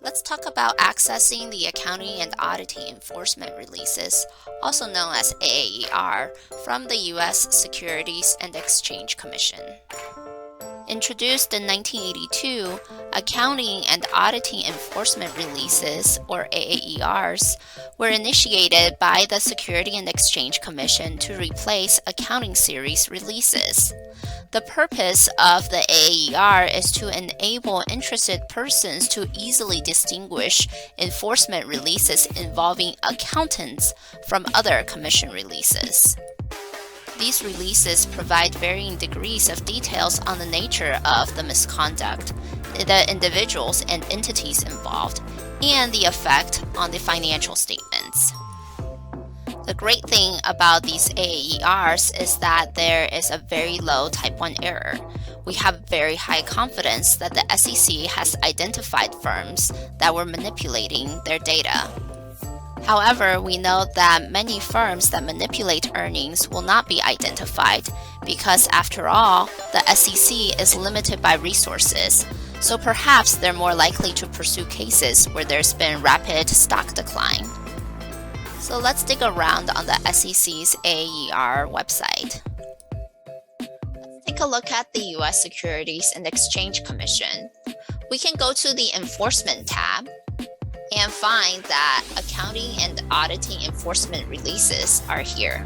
Let's talk about accessing the Accounting and Auditing Enforcement Releases, also known as AAER, from the U.S. Securities and Exchange Commission. Introduced in 1982, Accounting and Auditing Enforcement Releases, or AAERs, were initiated by the Securities and Exchange Commission to replace Accounting Series releases. The purpose of the AAER is to enable interested persons to easily distinguish enforcement releases involving accountants from other commission releases. These releases provide varying degrees of details on the nature of the misconduct, the individuals and entities involved, and the effect on the financial statements. The great thing about these AAERs is that there is a very low Type 1 error. We have very high confidence that the SEC has identified firms that were manipulating their data. However, we know that many firms that manipulate earnings will not be identified because, after all, the SEC is limited by resources, so perhaps they're more likely to pursue cases where there's been rapid stock decline. So let's dig around on the SEC's AAER website. Let's take a look at the U.S. Securities and Exchange Commission. We can go to the Enforcement tab and find that Accounting and Auditing Enforcement Releases are here.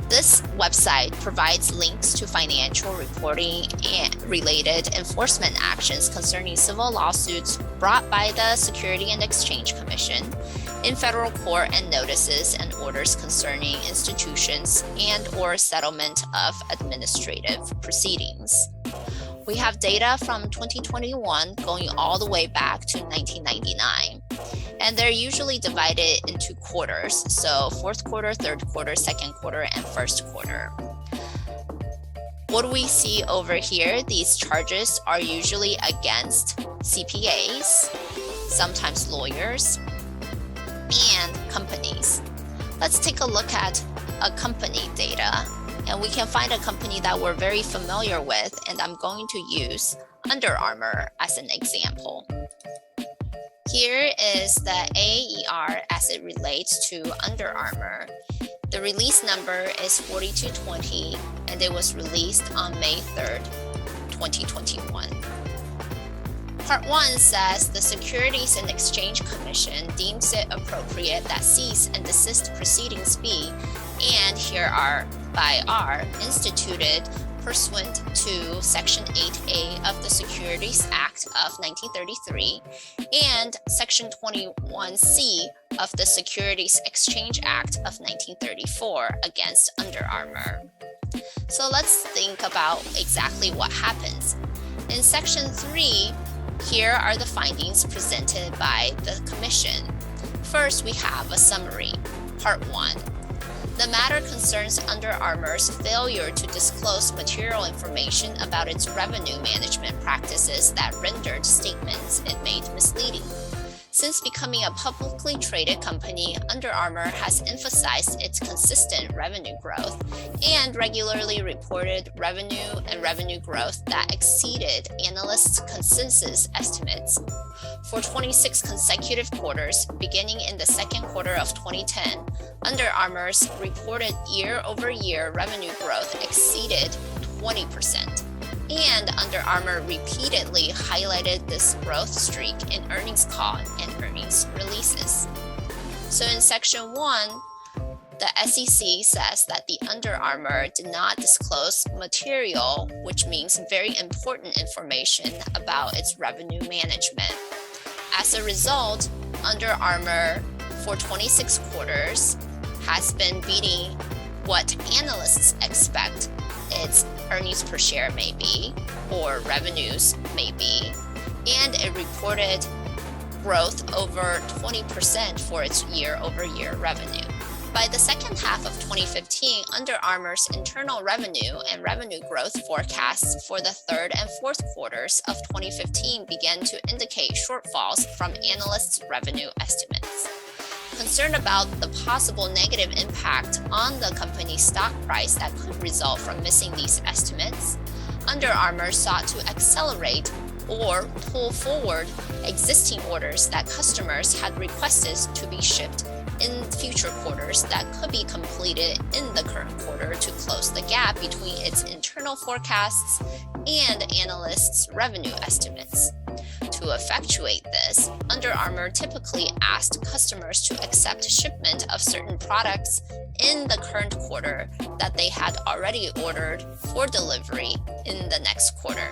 This website provides links to financial reporting and related enforcement actions concerning civil lawsuits brought by the Securities and Exchange Commission in federal court and notices and orders concerning institutions and/or settlement of administrative proceedings. We have data from 2021 going all the way back to 1999, and they're usually divided into quarters, so fourth quarter, third quarter, second quarter, and first quarter. What do we see over here? These charges are usually against CPAs, sometimes lawyers, and companies. Let's take a look at a company data. And we can find a company that we're very familiar with, and I'm going to use Under Armour as an example. Here is the AAER as it relates to Under Armour. The release number is 4220, and it was released on May 3rd, 2021. Part 1 says the Securities and Exchange Commission deems it appropriate that cease and desist proceedings be, and here are instituted pursuant to Section 8A of the Securities Act of 1933 and Section 21C of the Securities Exchange Act of 1934 against Under Armour. So let's think about exactly what happens. In Section 3, here are the findings presented by the Commission. First, we have a summary. Part 1. The matter concerns Under Armour's failure to disclose material information about its revenue management practices that rendered statements it made misleading. Since becoming a publicly traded company, Under Armour has emphasized its consistent revenue growth and regularly reported revenue and revenue growth that exceeded analysts' consensus estimates. For 26 consecutive quarters, beginning in the second quarter of 2010, Under Armour's reported year-over-year revenue growth exceeded 20%. And Under Armour repeatedly highlighted this growth streak in earnings call and earnings releases. So in Section 1, the SEC says that the Under Armour did not disclose material, which means very important information about its revenue management. As a result, Under Armour for 26 quarters has been beating what analysts expect its earnings per share may be, or revenues may be, and it reported growth over 20% for its year-over-year revenue. By the second half of 2015, Under Armour's internal revenue and revenue growth forecasts for the third and fourth quarters of 2015 began to indicate shortfalls from analysts' revenue estimates. Concerned about the possible negative impact on the company's stock price that could result from missing these estimates, Under Armour sought to accelerate or pull forward existing orders that customers had requested to be shipped in future quarters that could be completed in the current quarter to close the gap between its internal forecasts and analysts' revenue estimates. To effectuate this, Under Armour typically asked customers to accept shipment of certain products in the current quarter that they had already ordered for delivery in the next quarter.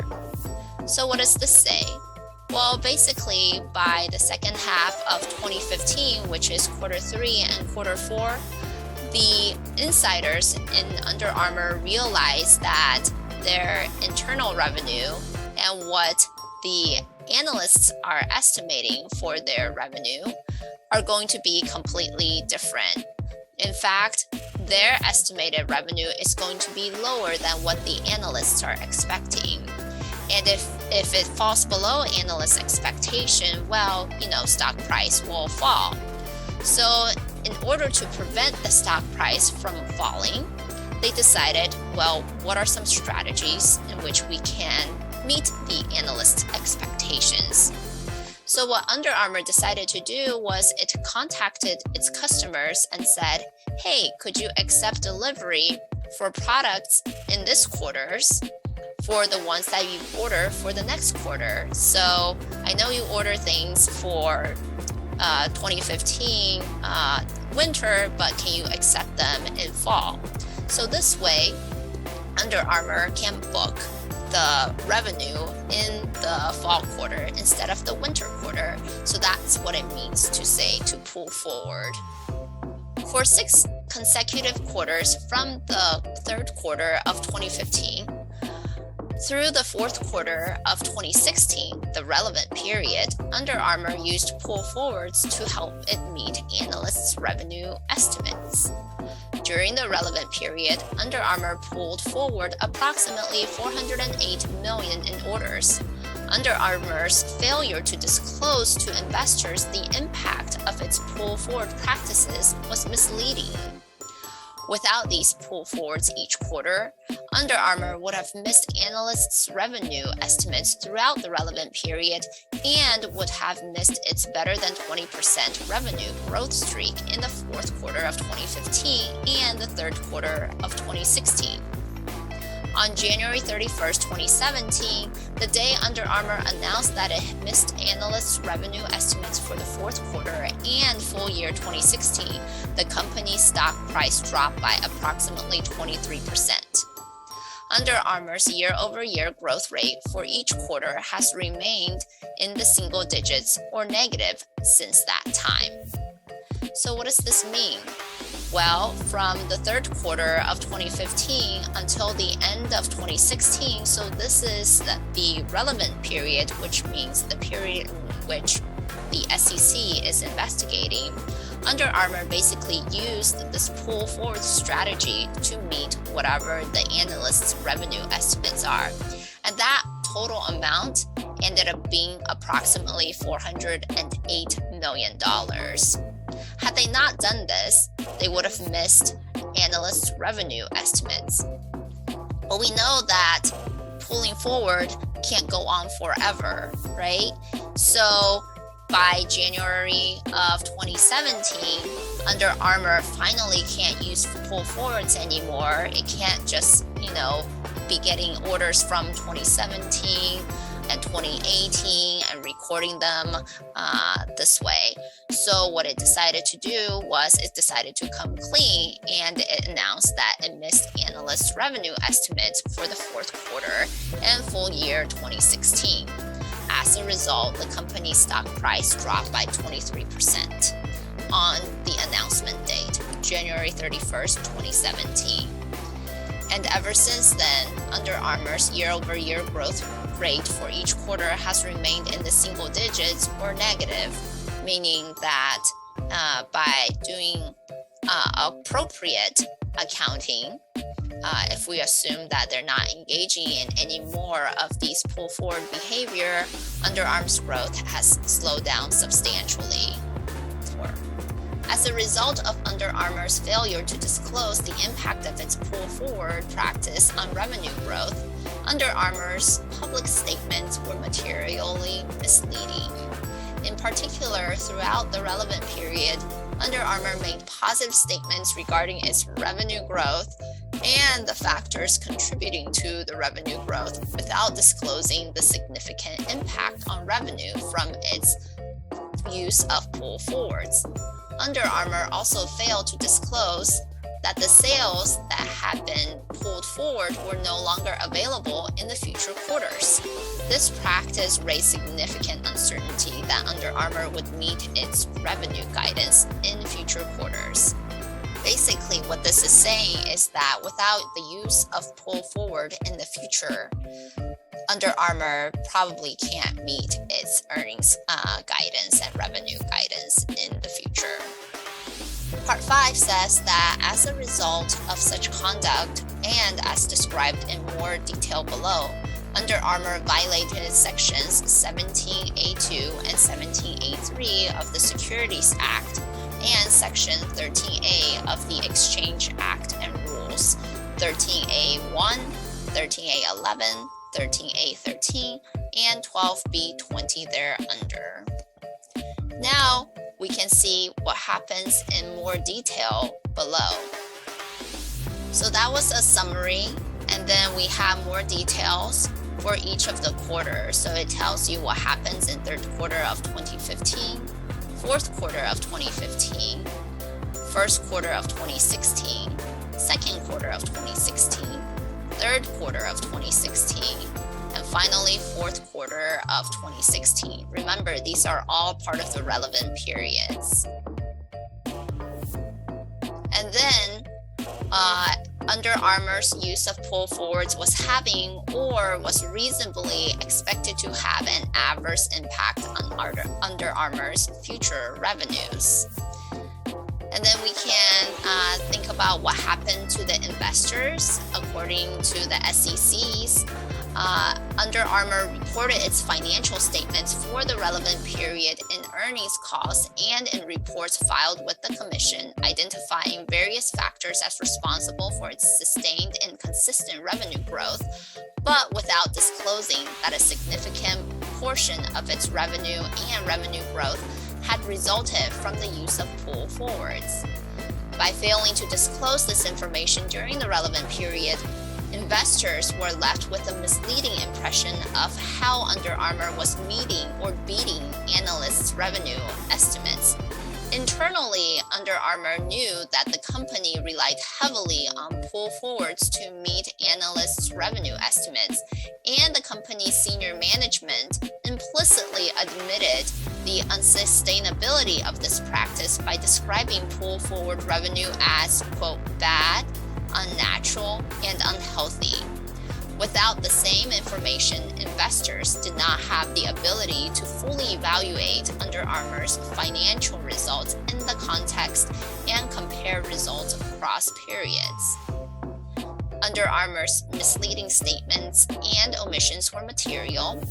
So what does this say? Well, basically, by the second half of 2015, which is quarter 3 and quarter 4, the insiders in Under Armour realized that their internal revenue and what the analysts are estimating for their revenue are going to be completely different. In fact, their estimated revenue is going to be lower than what the analysts are expecting. And if it falls below analyst expectation, well, stock price will fall. So in order to prevent the stock price from falling, they decided, well, what are some strategies in which we can meet the analyst expectations? So what Under Armour decided to do was it contacted its customers and said, hey, could you accept delivery for products in this quarters for the ones that you order for the next quarter? So I know you order things for 2015 winter, but can you accept them in fall? So this way, Under Armour can book the revenue in the fall quarter instead of the winter quarter. So that's what it means to say to pull forward. For 6 consecutive quarters from the third quarter of 2015 through the fourth quarter of 2016, the relevant period, Under Armour used pull forwards to help it meet analysts' revenue estimates. During the relevant period, Under Armour pulled forward approximately $408 million in orders. Under Armour's failure to disclose to investors the impact of its pull forward practices was misleading. Without these pull forwards each quarter, Under Armour would have missed analysts' revenue estimates throughout the relevant period and would have missed its better than 20% revenue growth streak in the fourth quarter of 2015 and the third quarter of 2016. On January 31st, 2017, the day Under Armour announced that it missed analysts' revenue estimates for the fourth quarter and full year 2016, the company's stock price dropped by approximately 23%. Under Armour's year-over-year growth rate for each quarter has remained in the single digits or negative since that time. So what does this mean? Well, from the third quarter of 2015 until the end of 2016, so this is the relevant period, which means the period in which the SEC is investigating, Under Armour basically used this pull forward strategy to meet whatever the analysts' revenue estimates are. And that total amount ended up being approximately $408 million. Had they not done this, they would have missed analysts' revenue estimates. But we know that pulling forward can't go on forever, right? So by January of 2017, Under Armour finally can't use pull forwards anymore. It can't just, be getting orders from 2017 and 2018 and recording them this way. So what it decided to do was it decided to come clean, and it announced that it missed analysts' revenue estimates for the fourth quarter and full year 2016. As a result, the company's stock price dropped by 23% on the announcement date, January 31st, 2017. And ever since then, Under Armour's year-over-year growth rate for each quarter has remained in the single digits or negative, meaning that by doing appropriate accounting, if we assume that they're not engaging in any more of these pull-forward behavior, Under Armour's growth has slowed down substantially. As a result of Under Armour's failure to disclose the impact of its pull-forward practice on revenue growth, Under Armour's public statements were materially misleading. In particular, throughout the relevant period, Under Armour made positive statements regarding its revenue growth and the factors contributing to the revenue growth without disclosing the significant impact on revenue from its use of pull forwards. Under Armour also failed to disclose that the sales that had been pulled forward were no longer available in the future quarters. This practice raised significant uncertainty that Under Armour would meet its revenue guidance in future quarters. Basically, what this is saying is that without the use of pull forward in the future, Under Armour probably can't meet its earnings guidance and revenue guidance in the future. Part 5 says that as a result of such conduct, and as described in more detail below, Under Armour violated sections 17A2 and 17A3 of the Securities Act and section 13A of the Exchange Act and Rules, 13A1, 13A11, 13A13, and 12B20 thereunder. Now, we can see what happens in more detail below. So that was a summary, and then we have more details for each of the quarters. So it tells you what happens in third quarter of 2015, fourth quarter of 2015, first quarter of 2016, second quarter of 2016, third quarter of 2016, and finally fourth quarter of 2016. Remember, these are all part of the relevant periods. And then Under Armour's use of pull forwards was having or was reasonably expected to have an adverse impact on Under Armour's future revenues. And then we can think about what happened to the investors. According to the SEC's, Under Armour reported its financial statements for the relevant period in earnings calls and in reports filed with the Commission, identifying various factors as responsible for its sustained and consistent revenue growth, but without disclosing that a significant portion of its revenue and revenue growth had resulted from the use of pull forwards. By failing to disclose this information during the relevant period, investors were left with a misleading impression of how Under Armour was meeting or beating analysts' revenue estimates. Internally, Under Armour knew that the company relied heavily on pull forwards to meet analysts' revenue estimates, and the company's senior management implicitly admitted the unsustainability of this practice by describing pull forward revenue as, quote, bad, unnatural, and unhealthy. Without the same information, investors did not have the ability to fully evaluate Under Armour's financial results in the context and compare results across periods. Under Armour's misleading statements and omissions were material.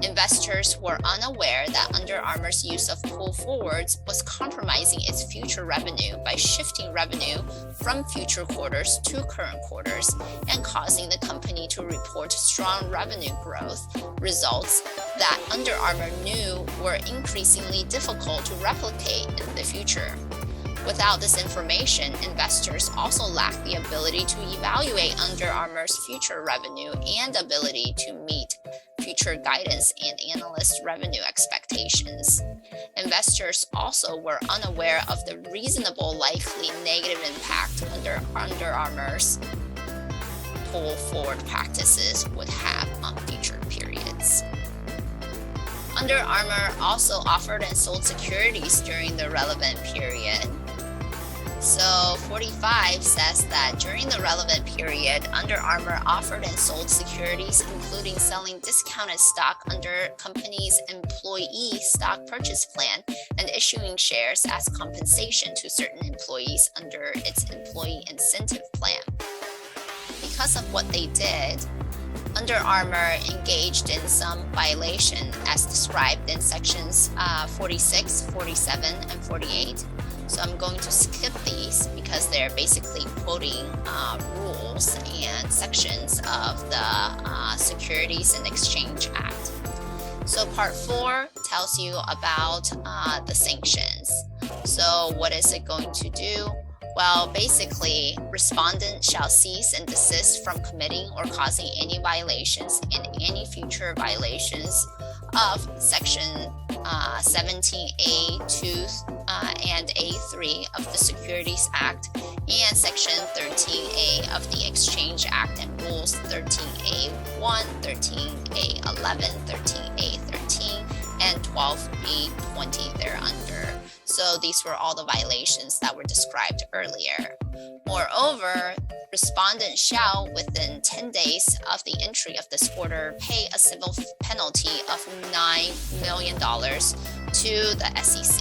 Investors were unaware that Under Armour's use of pull forwards was compromising its future revenue by shifting revenue from future quarters to current quarters and causing the company to report strong revenue growth results that Under Armour knew were increasingly difficult to replicate in the future. Without this information, investors also lack the ability to evaluate Under Armour's future revenue and ability to meet future guidance and analyst revenue expectations. Investors also were unaware of the reasonable likely negative impact Under Armour's pull forward practices would have on future periods. Under Armour also offered and sold securities during the relevant period. So 45 says that during the relevant period, Under Armour offered and sold securities, including selling discounted stock under company's employee stock purchase plan and issuing shares as compensation to certain employees under its employee incentive plan. Because of what they did, Under Armour engaged in some violation as described in sections 46, 47, and 48 So I'm going to skip these because they're basically quoting rules and sections of the Securities and Exchange Act. So Part 4 tells you about the sanctions. So what is it going to do? Well, basically, respondent shall cease and desist from committing or causing any violations and any future violations of Section 17A2 and A3 of the Securities Act and Section 13A of the Exchange Act and Rules 13A1, 13A11, 13A13, and 12B20 thereunder. So these were all the violations that were described earlier. Moreover, respondent shall, within 10 days of the entry of this order, pay a civil penalty of $9 million to the SEC.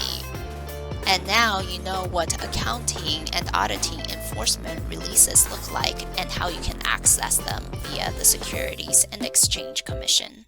And now you know what accounting and auditing enforcement releases look like and how you can access them via the Securities and Exchange Commission.